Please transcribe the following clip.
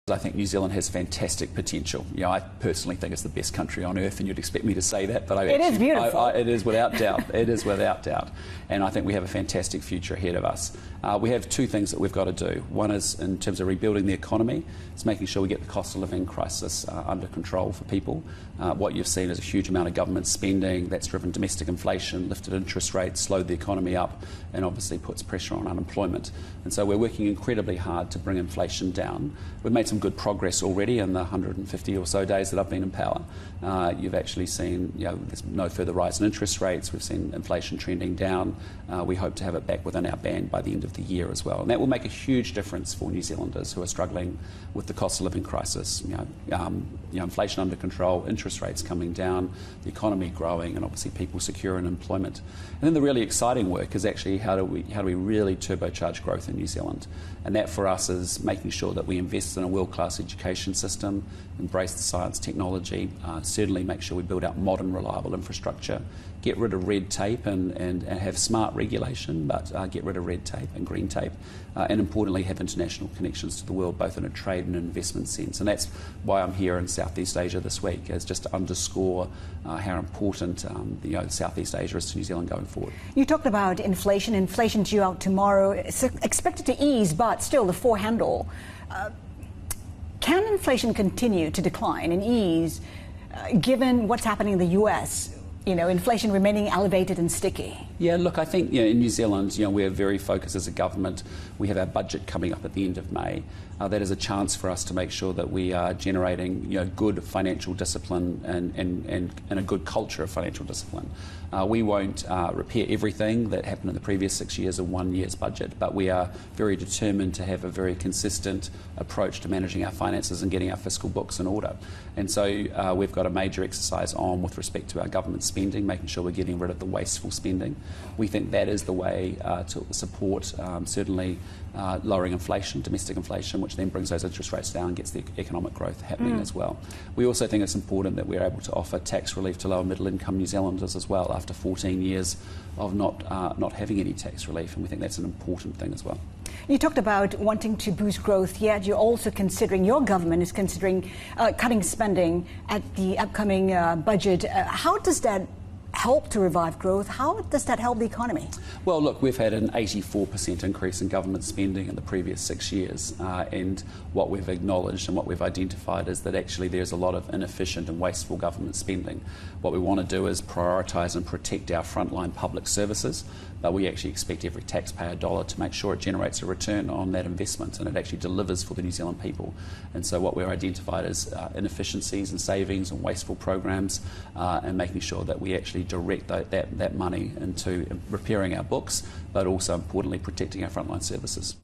I think New Zealand has fantastic potential. You know, I personally think it's the best country on earth, and you'd expect me to say that, but it is beautiful. It is without doubt. It is without doubt, and I think we have a fantastic future ahead of us. We have two things that we've got to do. One is in terms of rebuilding the economy. It's making sure we get the cost of living crisis under control for people. What you've seen is a huge amount of government spending that's driven domestic inflation, lifted interest rates, slowed the economy up, and obviously puts pressure on unemployment. And so we're working incredibly hard to bring inflation down. We've made some good progress already in the 150 or so days that I've been in power. You've actually seen, there's no further rise in interest rates. We've seen inflation trending down. We hope to have it back within our band by the end of the year as well. And that will make a huge difference for New Zealanders who are struggling with the cost of living crisis. Inflation under control, interest rates coming down, the economy growing, and obviously people secure in employment. And then the really exciting work is actually how do we really turbocharge growth in New Zealand? And that for us is making sure that we invest in a world-class education system, embrace the science technology, certainly make sure we build out modern, reliable infrastructure, get rid of red tape and have smart regulation, but get rid of red tape and green tape, and importantly have international connections to the world, both in a trade and investment sense. And that's why I'm here in Southeast Asia this week, is just to underscore how important Southeast Asia is to New Zealand going forward. You talked about inflation. Inflation due out tomorrow. It's expected to ease, but still the four handle. Can inflation continue to decline and ease given what's happening in the US? Inflation remaining elevated and sticky. Yeah, look, I think in New Zealand, we're very focused as a government. We have our budget coming up at the end of May. That is a chance for us to make sure that we are generating good financial discipline and a good culture of financial discipline. We won't repair everything that happened in the previous 6 years of 1 year's budget, but we are very determined to have a very consistent approach to managing our finances and getting our fiscal books in order. And so we've got a major exercise on with respect to our government spending, making sure we're getting rid of the wasteful spending. We think that is the way to support certainly lowering inflation, domestic inflation, which then brings those interest rates down and gets the economic growth happening as well. We also think it's important that we're able to offer tax relief to lower middle income New Zealanders as well after 14 years of not having any tax relief, and we think that's an important thing as well. You talked about wanting to boost growth, yet you're also considering, your government is considering cutting spending at the upcoming budget. How does that help to revive growth? How does that help the economy? Well, look, we've had an 84% increase in government spending in the previous 6 years, and what we've acknowledged and what we've identified is that actually there's a lot of inefficient and wasteful government spending. What we want to do is prioritise and protect our frontline public services, but we actually expect every taxpayer dollar to make sure it generates a return on that investment and it actually delivers for the New Zealand people. And so what we've identified is inefficiencies and savings and wasteful programs, and making sure that we actually direct that money into repairing our books, but also importantly protecting our frontline services.